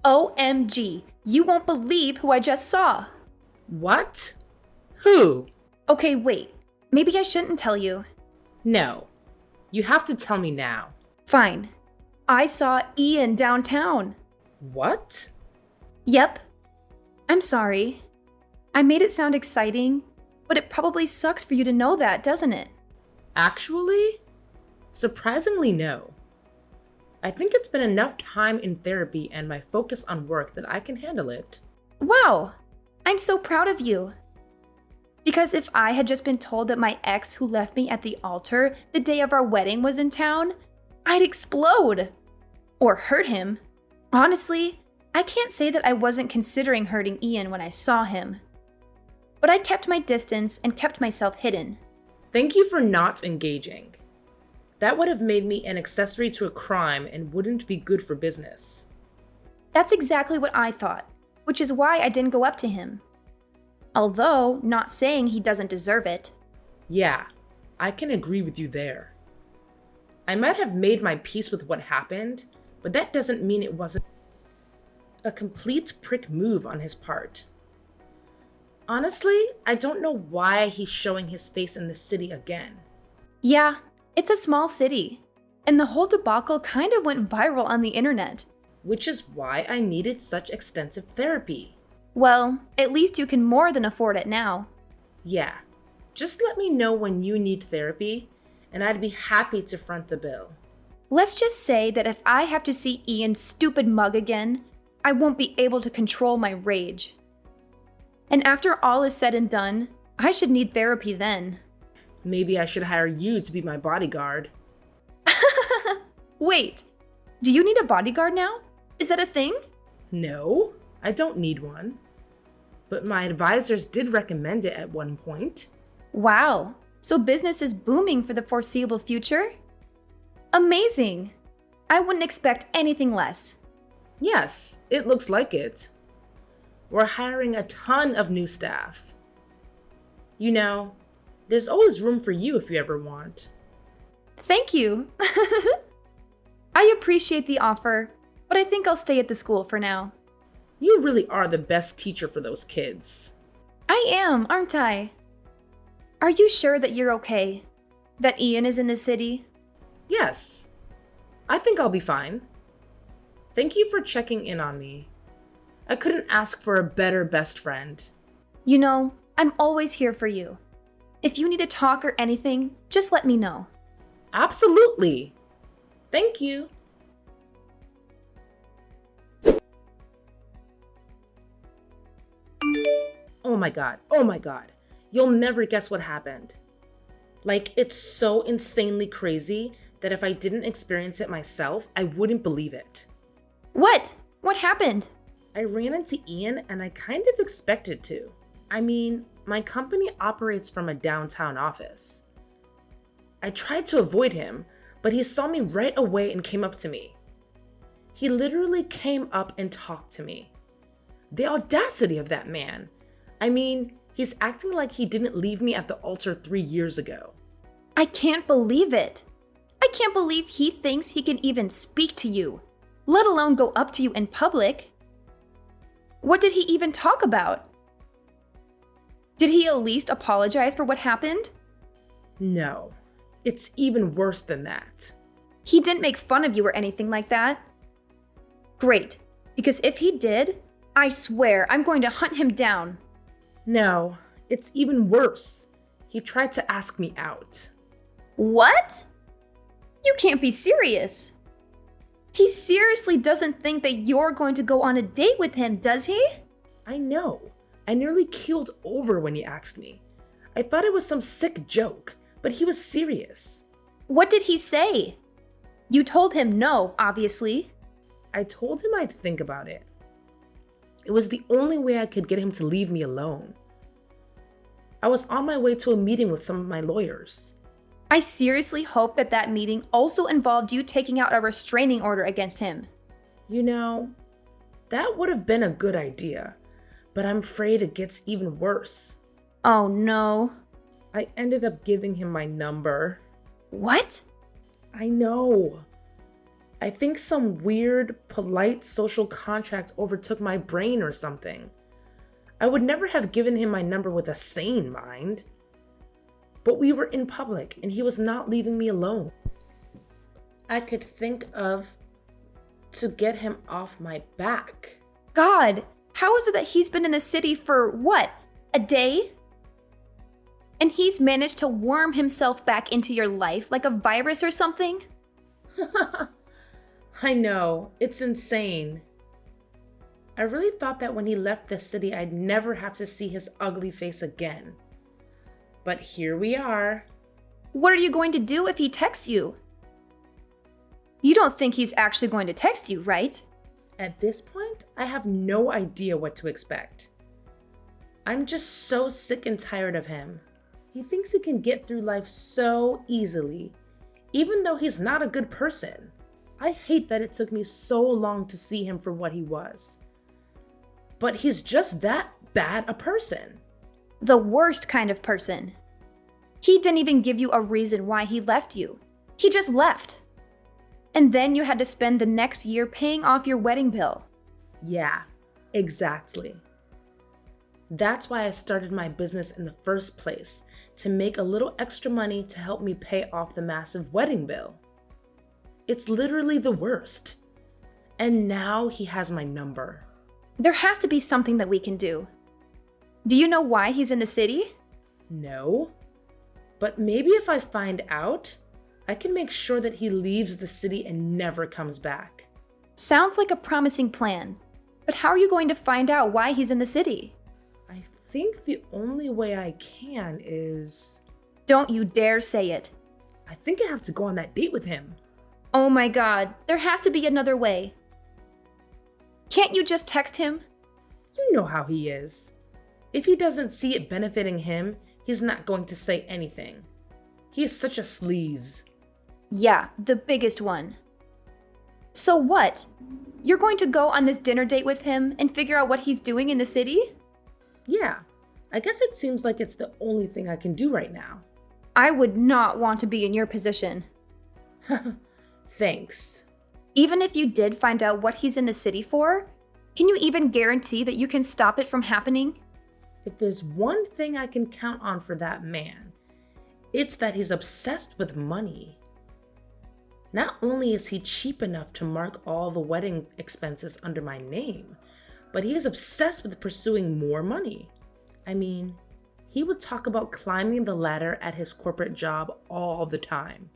OMG, you won't believe who I just saw. What? Who? Okay, wait. Maybe I shouldn't tell you. No. You have to tell me now. Fine. I saw Ian downtown. What? Yep. I'm sorry. I made it sound exciting, but it probably sucks for you to know that, doesn't it? Actually? Surprisingly, no. I think it's been enough time in therapy and my focus on work that I can handle it. Wow. I'm so proud of you. Because if I had just been told that my ex who left me at the altar the day of our wedding was in town, I'd explode. Or hurt him. Honestly, I can't say that I wasn't considering hurting Ian when I saw him. But I kept my distance and kept myself hidden. Thank you for not engaging. That would have made me an accessory to a crime and wouldn't be good for business. That's exactly what I thought, which is why I didn't go up to him. Although, not saying he doesn't deserve it. Yeah, I can agree with you there. I might have made my peace with what happened, but that doesn't mean it wasn't a complete prick move on his part. Honestly, I don't know why he's showing his face in the city again. Yeah, it's a small city, and the whole debacle kind of went viral on the internet. Which is why I needed such extensive therapy. Well, at least you can more than afford it now. Yeah, just let me know when you need therapy, and I'd be happy to front the bill. Let's just say that if I have to see Ian's stupid mug again, I won't be able to control my rage. And after all is said and done, I should need therapy then. Maybe I should hire you to be my bodyguard. Wait, do you need a bodyguard now? Is that a thing? No, I don't need one. But my advisors did recommend it at one point. Wow, so business is booming for the foreseeable future? Amazing! I wouldn't expect anything less. Yes, it looks like it. We're hiring a ton of new staff. You know, there's always room for you if you ever want. Thank you. I appreciate the offer, but I think I'll stay at the school for now. You really are the best teacher for those kids. I am, aren't I? Are you sure that you're okay? That Ian is in the city? Yes, I think I'll be fine. Thank you for checking in on me. I couldn't ask for a better best friend. You know, I'm always here for you. If you need to talk or anything, just let me know. Absolutely. Thank you. Oh my god. You'll never guess what happened. Like, it's so insanely crazy that if I didn't experience it myself, I wouldn't believe it. What? What happened? I ran into Ian and I kind of expected to. I mean, my company operates from a downtown office. I tried to avoid him, but he saw me right away and came up to me. He literally came up and talked to me. The audacity of that man. I mean, he's acting like he didn't leave me at the altar 3 years ago. I can't believe it. I can't believe he thinks he can even speak to you, let alone go up to you in public. What did he even talk about? Did he at least apologize for what happened? No, it's even worse than that. He didn't make fun of you or anything like that? Great, because if he did, I swear I'm going to hunt him down. No, it's even worse. He tried to ask me out. What? You can't be serious. He seriously doesn't think that you're going to go on a date with him, does he? I know. I nearly keeled over when he asked me. I thought it was some sick joke, but he was serious. What did he say? You told him no, obviously. I told him I'd think about it. It was the only way I could get him to leave me alone. I was on my way to a meeting with some of my lawyers. I seriously hope that that meeting also involved you taking out a restraining order against him. You know, that would have been a good idea, but I'm afraid it gets even worse. Oh no. I ended up giving him my number. What? I know. I think some weird, polite social contract overtook my brain or something. I would never have given him my number with a sane mind. But we were in public and he was not leaving me alone. I could think of to get him off my back. God, how is it that he's been in the city for what? A day? And he's managed to worm himself back into your life like a virus or something? I know, it's insane. I really thought that when he left the city, I'd never have to see his ugly face again. But here we are. What are you going to do if he texts you? You don't think he's actually going to text you, right? At this point, I have no idea what to expect. I'm just so sick and tired of him. He thinks he can get through life so easily, even though he's not a good person. I hate that it took me so long to see him for what he was. But he's just that bad a person. The worst kind of person. He didn't even give you a reason why he left you. He just left. And then you had to spend the next year paying off your wedding bill. Yeah, exactly. That's why I started my business in the first place, to make a little extra money to help me pay off the massive wedding bill. It's literally the worst. And now he has my number. There has to be something that we can do. Do you know why he's in the city? No. But maybe if I find out, I can make sure that he leaves the city and never comes back. Sounds like a promising plan. But how are you going to find out why he's in the city? I think the only way I can is... Don't you dare say it. I think I have to go on that date with him. Oh my God, there has to be another way. Can't you just text him? You know how he is. If he doesn't see it benefiting him, he's not going to say anything. He is such a sleaze. Yeah, the biggest one. So what? You're going to go on this dinner date with him and figure out what he's doing in the city? Yeah, I guess it seems like it's the only thing I can do right now. I would not want to be in your position. Thanks. Even if you did find out what he's in the city for, can you even guarantee that you can stop it from happening? If there's one thing I can count on for that man, it's that he's obsessed with money. Not only is he cheap enough to mark all the wedding expenses under my name, but he is obsessed with pursuing more money. I mean, he would talk about climbing the ladder at his corporate job all the time.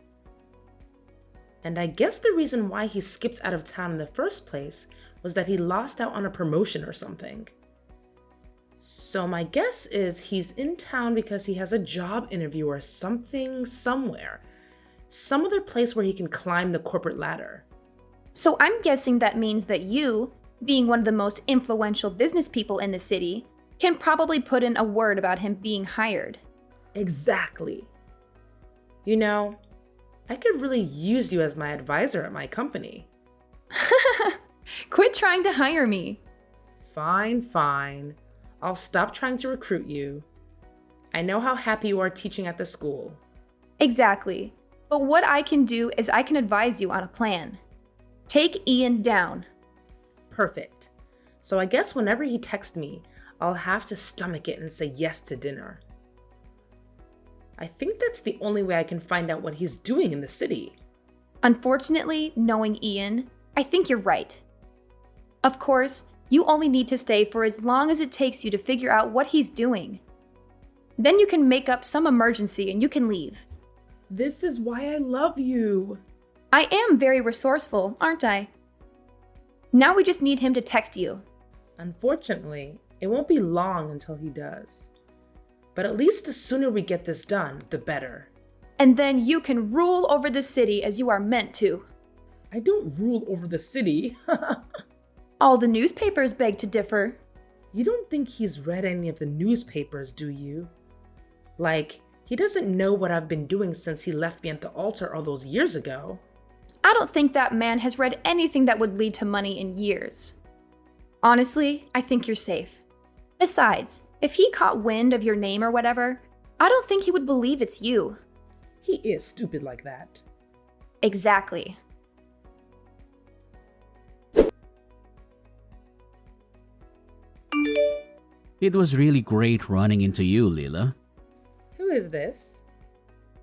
And I guess the reason why he skipped out of town in the first place was that he lost out on a promotion or something. So my guess is he's in town because he has a job interview or something somewhere. Some other place where he can climb the corporate ladder. So I'm guessing that means that you, being one of the most influential business people in the city, can probably put in a word about him being hired. Exactly. You know, I could really use you as my advisor at my company. Quit trying to hire me. Fine. I'll stop trying to recruit you. I know how happy you are teaching at the school. Exactly. But what I can do is I can advise you on a plan. Take Ian down. Perfect. So I guess whenever he texts me, I'll have to stomach it and say yes to dinner. I think that's the only way I can find out what he's doing in the city. Unfortunately, knowing Ian, I think you're right. Of course, you only need to stay for as long as it takes you to figure out what he's doing. Then you can make up some emergency and you can leave. This is why I love you. I am very resourceful, aren't I? Now we just need him to text you. Unfortunately, it won't be long until he does. But at least the sooner we get this done, the better. And then you can rule over the city as you are meant to. I don't rule over the city. All the newspapers beg to differ. You don't think he's read any of the newspapers, do you? Like, he doesn't know what I've been doing since he left me at the altar all those years ago. I don't think that man has read anything that would lead to money in years. Honestly, I think you're safe. Besides, if he caught wind of your name or whatever, I don't think he would believe it's you. He is stupid like that. Exactly. It was really great running into you, Lila. Who is this?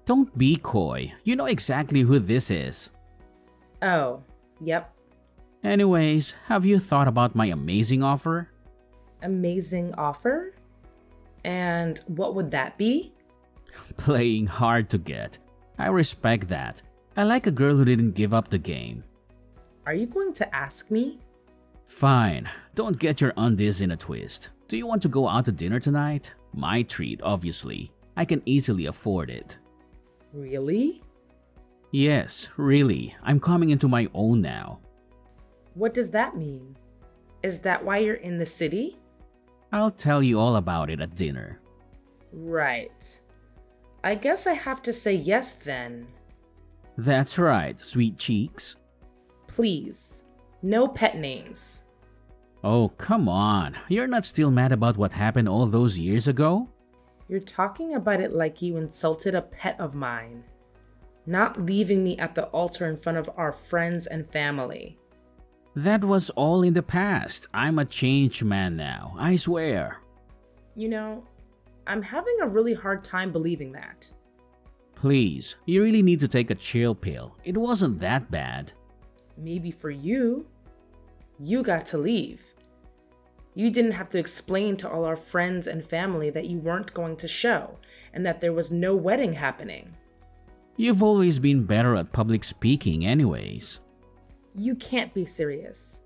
Don't be coy. You know exactly who this is. Oh, yep. Anyways, have you thought about my amazing offer? Amazing offer? And what would that be? Playing hard to get. I respect that. I like a girl who didn't give up the game. Are you going to ask me? Fine. Don't get your undies in a twist. Do you want to go out to dinner tonight? My treat, obviously. I can easily afford it. Really? Yes, really. I'm coming into my own now. What does that mean? Is that why you're in the city? I'll tell you all about it at dinner. Right. I guess I have to say yes then. That's right, sweet cheeks. Please, no pet names. Oh, come on. You're not still mad about what happened all those years ago? You're talking about it like you insulted a pet of mine. Not leaving me at the altar in front of our friends and family. That was all in the past. I'm a changed man now, I swear. You know, I'm having a really hard time believing that. Please, you really need to take a chill pill. It wasn't that bad. Maybe for you. You got to leave. You didn't have to explain to all our friends and family that you weren't going to show and that there was no wedding happening. You've always been better at public speaking anyways. You can't be serious.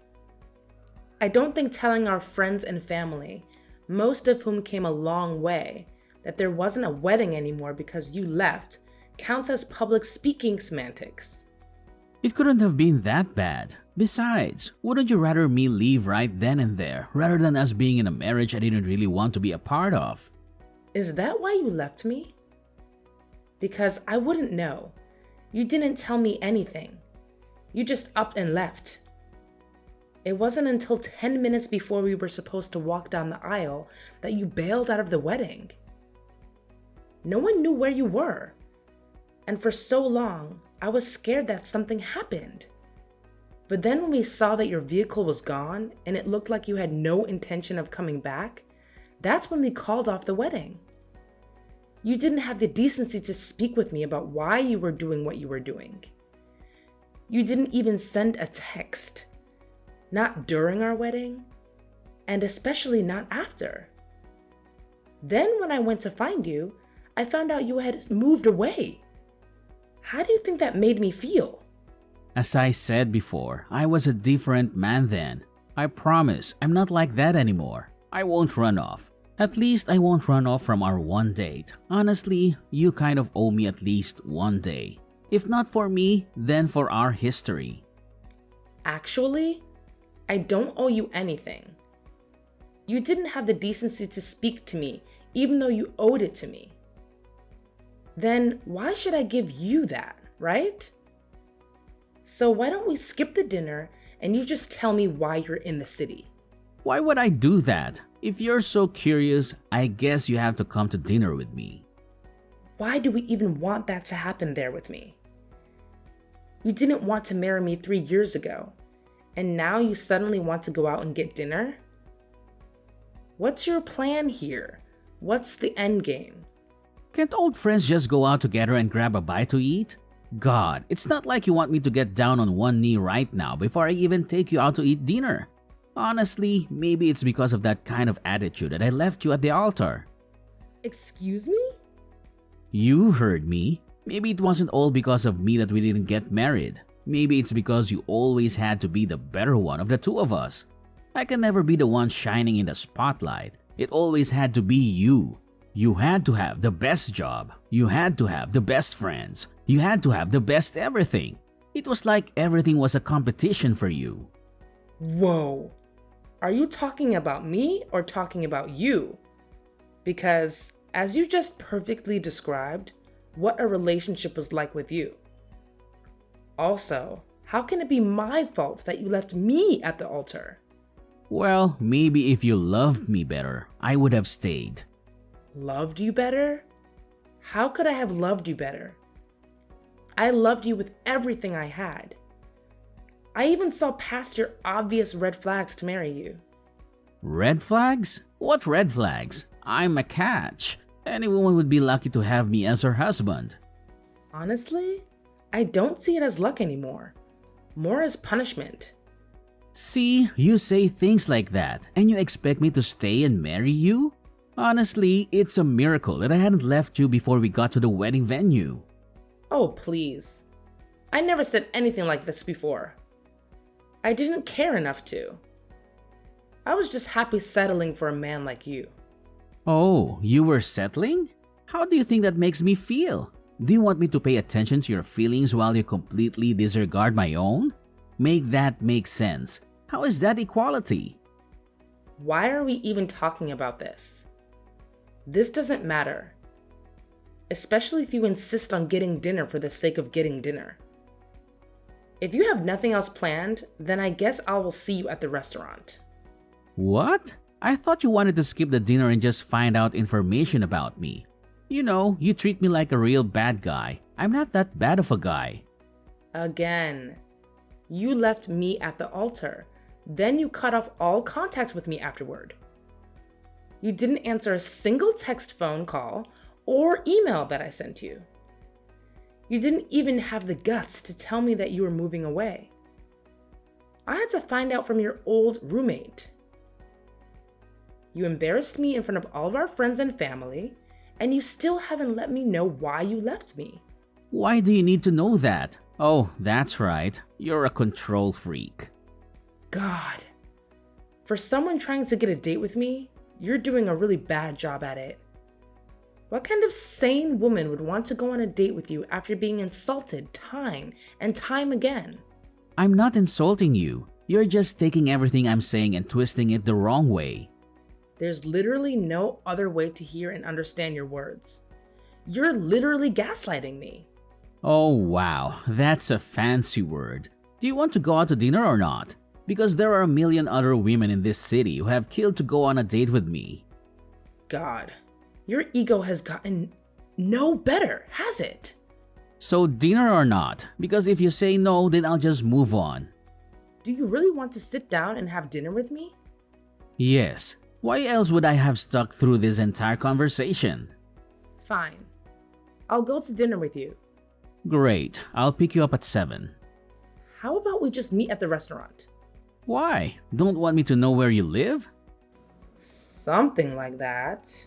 I don't think telling our friends and family, most of whom came a long way, that there wasn't a wedding anymore because you left counts as public speaking semantics. It couldn't have been that bad. Besides, wouldn't you rather me leave right then and there rather than us being in a marriage I didn't really want to be a part of? Is that why you left me? Because I wouldn't know. You didn't tell me anything. You just upped and left. It wasn't until 10 minutes before we were supposed to walk down the aisle that you bailed out of the wedding. No one knew where you were. And for so long, I was scared that something happened. But then when we saw that your vehicle was gone and it looked like you had no intention of coming back, that's when we called off the wedding. You didn't have the decency to speak with me about why you were doing what you were doing. You didn't even send a text. Not during our wedding, and especially not after. Then when I went to find you, I found out you had moved away. How do you think that made me feel? As I said before, I was a different man then. I promise I'm not like that anymore. I won't run off. At least I won't run off from our one date. Honestly, you kind of owe me at least one day. If not for me, then for our history. Actually, I don't owe you anything. You didn't have the decency to speak to me, even though you owed it to me. Then why should I give you that, right? So why don't we skip the dinner and you just tell me why you're in the city? Why would I do that? If you're so curious, I guess you have to come to dinner with me. Why do we even want that to happen there with me? You didn't want to marry me 3 years ago, and now you suddenly want to go out and get dinner? What's your plan here? What's the end game? Can't old friends just go out together and grab a bite to eat? God, it's not like you want me to get down on one knee right now before I even take you out to eat dinner. Honestly, maybe it's because of that kind of attitude that I left you at the altar. Excuse me? You heard me. Maybe it wasn't all because of me that we didn't get married. Maybe it's because you always had to be the better one of the two of us. I can never be the one shining in the spotlight. It always had to be you. You had to have the best job. You had to have the best friends. You had to have the best everything. It was like everything was a competition for you. Whoa. Are you talking about me or talking about you? Because, as you just perfectly described, what a relationship was like with you. Also, how can it be my fault that you left me at the altar? Well, maybe if you loved me better, I would have stayed. Loved you better? How could I have loved you better? I loved you with everything I had. I even saw past your obvious red flags to marry you. Red flags? What red flags? I'm a catch. Any woman would be lucky to have me as her husband. Honestly, I don't see it as luck anymore. More as punishment. See, you say things like that, and you expect me to stay and marry you? Honestly, it's a miracle that I hadn't left you before we got to the wedding venue. Oh, please. I never said anything like this before. I didn't care enough to. I was just happy settling for a man like you. Oh, you were settling? How do you think that makes me feel? Do you want me to pay attention to your feelings while you completely disregard my own? Make that make sense. How is that equality? Why are we even talking about this? This doesn't matter. Especially if you insist on getting dinner for the sake of getting dinner. If you have nothing else planned, then I guess I will see you at the restaurant. What? I thought you wanted to skip the dinner and just find out information about me. You know, you treat me like a real bad guy. I'm not that bad of a guy. Again, you left me at the altar. Then you cut off all contact with me afterward. You didn't answer a single text phone call or email that I sent you. You didn't even have the guts to tell me that you were moving away. I had to find out from your old roommate. You embarrassed me in front of all of our friends and family, and you still haven't let me know why you left me. Why do you need to know that? Oh, that's right. You're a control freak. God. For someone trying to get a date with me, you're doing a really bad job at it. What kind of sane woman would want to go on a date with you after being insulted time and time again? I'm not insulting you. You're just taking everything I'm saying and twisting it the wrong way. There's literally no other way to hear and understand your words. You're literally gaslighting me. Oh wow, that's a fancy word. Do you want to go out to dinner or not? Because there are a million other women in this city who have killed to go on a date with me. God, your ego has gotten no better, has it? So dinner or not? Because if you say no, then I'll just move on. Do you really want to sit down and have dinner with me? Yes. Why else would I have stuck through this entire conversation? Fine. I'll go to dinner with you. Great. I'll pick you up at 7. How about we just meet at the restaurant? Why? Don't want me to know where you live? Something like that.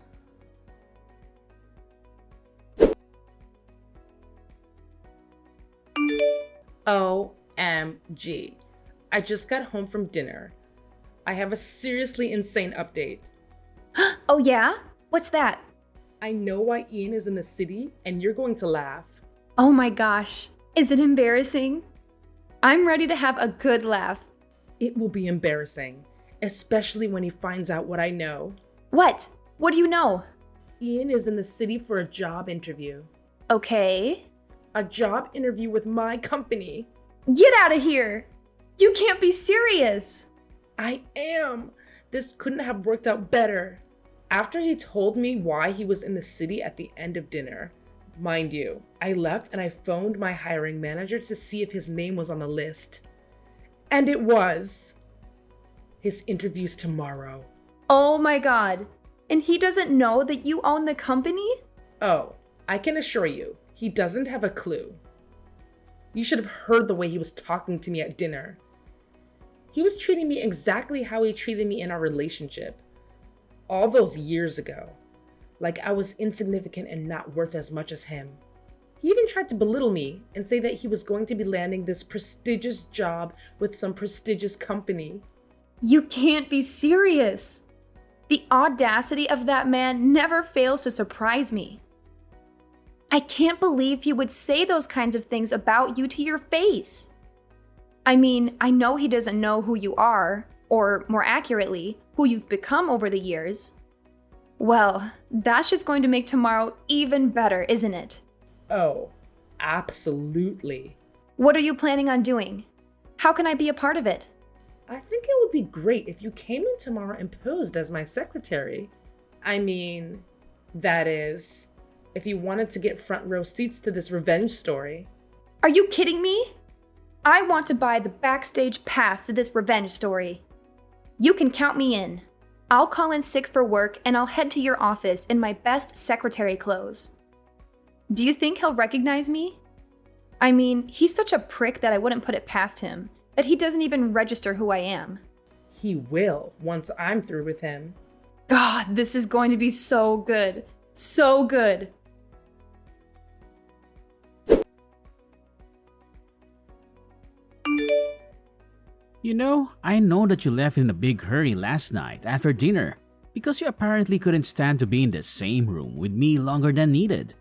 OMG. I just got home from dinner. I have a seriously insane update. Oh yeah? What's that? I know why Ian is in the city, and you're going to laugh. Oh my gosh. Is it embarrassing? I'm ready to have a good laugh. It will be embarrassing, especially when he finds out what I know. What? What do you know? Ian is in the city for a job interview. Okay. A job interview with my company. Get out of here! You can't be serious! I am. This couldn't have worked out better. After he told me why he was in the city at the end of dinner, mind you, I left and I phoned my hiring manager to see if his name was on the list. And it was. His interview's tomorrow. Oh my god. And he doesn't know that you own the company? Oh, I can assure you, he doesn't have a clue. You should have heard the way he was talking to me at dinner. He was treating me exactly how he treated me in our relationship. All those years ago. Like I was insignificant and not worth as much as him. He even tried to belittle me and say that he was going to be landing this prestigious job with some prestigious company. You can't be serious. The audacity of that man never fails to surprise me. I can't believe he would say those kinds of things about you to your face. I mean, I know he doesn't know who you are, or more accurately, who you've become over the years. Well, that's just going to make tomorrow even better, isn't it? Oh, absolutely. What are you planning on doing? How can I be a part of it? I think it would be great if you came in tomorrow and posed as my secretary. I mean, that is, if you wanted to get front row seats to this revenge story. Are you kidding me? I want to buy the backstage pass to this revenge story. You can count me in. I'll call in sick for work and I'll head to your office in my best secretary clothes. Do you think he'll recognize me? I mean, he's such a prick that I wouldn't put it past him, that he doesn't even register who I am. He will, once I'm through with him. God, this is going to be so good. So good. You know, I know that you left in a big hurry last night after dinner because you apparently couldn't stand to be in the same room with me longer than needed.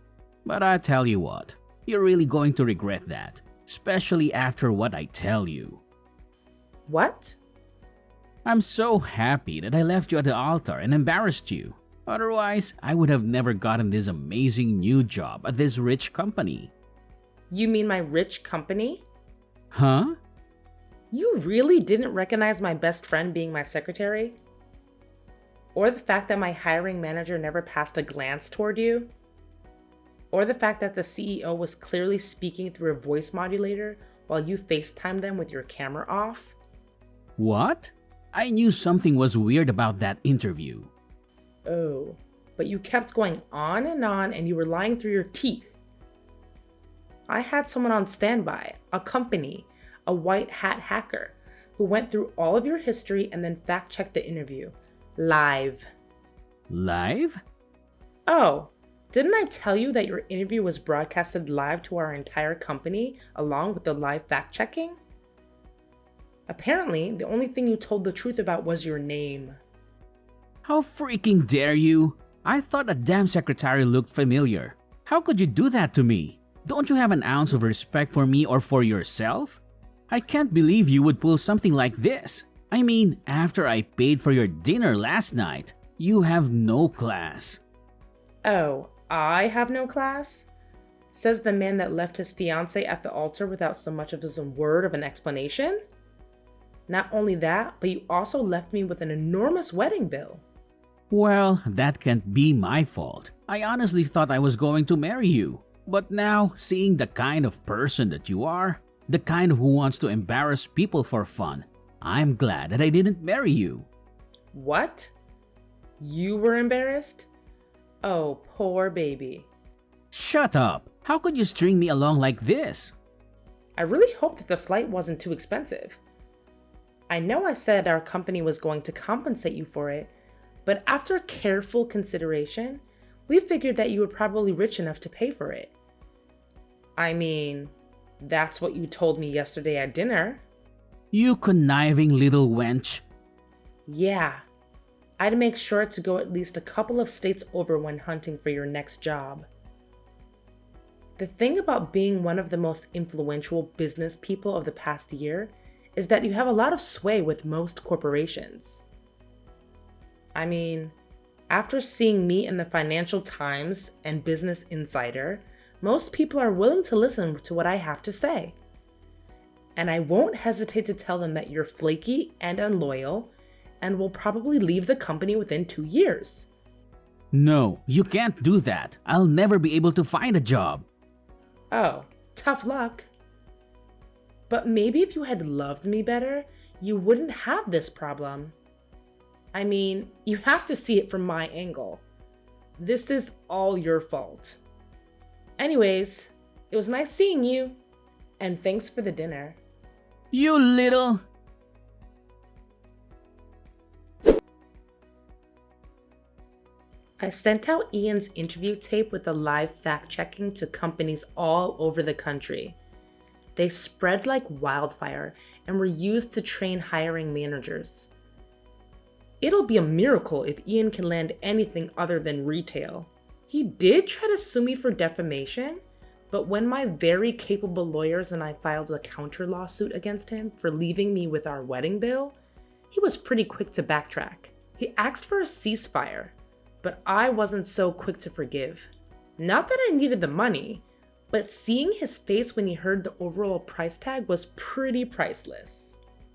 But I tell you what, you're really going to regret that, especially after what I tell you. What? I'm so happy that I left you at the altar and embarrassed you. Otherwise, I would have never gotten this amazing new job at this rich company. You mean my rich company? Huh? You really didn't recognize my best friend being my secretary? Or the fact that my hiring manager never passed a glance toward you? Or the fact that the CEO was clearly speaking through a voice modulator while you FaceTimed them with your camera off? What? I knew something was weird about that interview. Oh, but you kept going on and you were lying through your teeth. I had someone on standby, a company, a white hat hacker, who went through all of your history and then fact-checked the interview. Live. Live? Oh, didn't I tell you that your interview was broadcasted live to our entire company along with the live fact-checking? Apparently, the only thing you told the truth about was your name. How freaking dare you? I thought that damn secretary looked familiar. How could you do that to me? Don't you have an ounce of respect for me or for yourself? I can't believe you would pull something like this. I mean, after I paid for your dinner last night, you have no class. Oh, I have no class? Says the man that left his fiancé at the altar without so much as a word of an explanation? Not only that, but you also left me with an enormous wedding bill. Well, that can't be my fault. I honestly thought I was going to marry you. But now, seeing the kind of person that you are, the kind who wants to embarrass people for fun, I'm glad that I didn't marry you. What? You were embarrassed? Oh, poor baby. Shut up! How could you string me along like this? I really hope that the flight wasn't too expensive. I know I said our company was going to compensate you for it, but after careful consideration, we figured that you were probably rich enough to pay for it. I mean, that's what you told me yesterday at dinner. You conniving little wench. Yeah, I'd make sure to go at least a couple of states over when hunting for your next job. The thing about being one of the most influential business people of the past year is that you have a lot of sway with most corporations. I mean, after seeing me in the Financial Times and Business Insider, most people are willing to listen to what I have to say. And I won't hesitate to tell them that you're flaky and unloyal and will probably leave the company within 2 years. No, you can't do that. I'll never be able to find a job. Oh, tough luck. But maybe if you had loved me better, you wouldn't have this problem. I mean, you have to see it from my angle. This is all your fault. Anyways, it was nice seeing you, and thanks for the dinner. You little... I sent out Ian's interview tape with the live fact-checking to companies all over the country. They spread like wildfire and were used to train hiring managers. It'll be a miracle if Ian can land anything other than retail. He did try to sue me for defamation, but when my very capable lawyers and I filed a counter lawsuit against him for leaving me with our wedding bill, he was pretty quick to backtrack. He asked for a ceasefire, but I wasn't so quick to forgive. Not that I needed the money, but seeing his face when he heard the overall price tag was pretty priceless.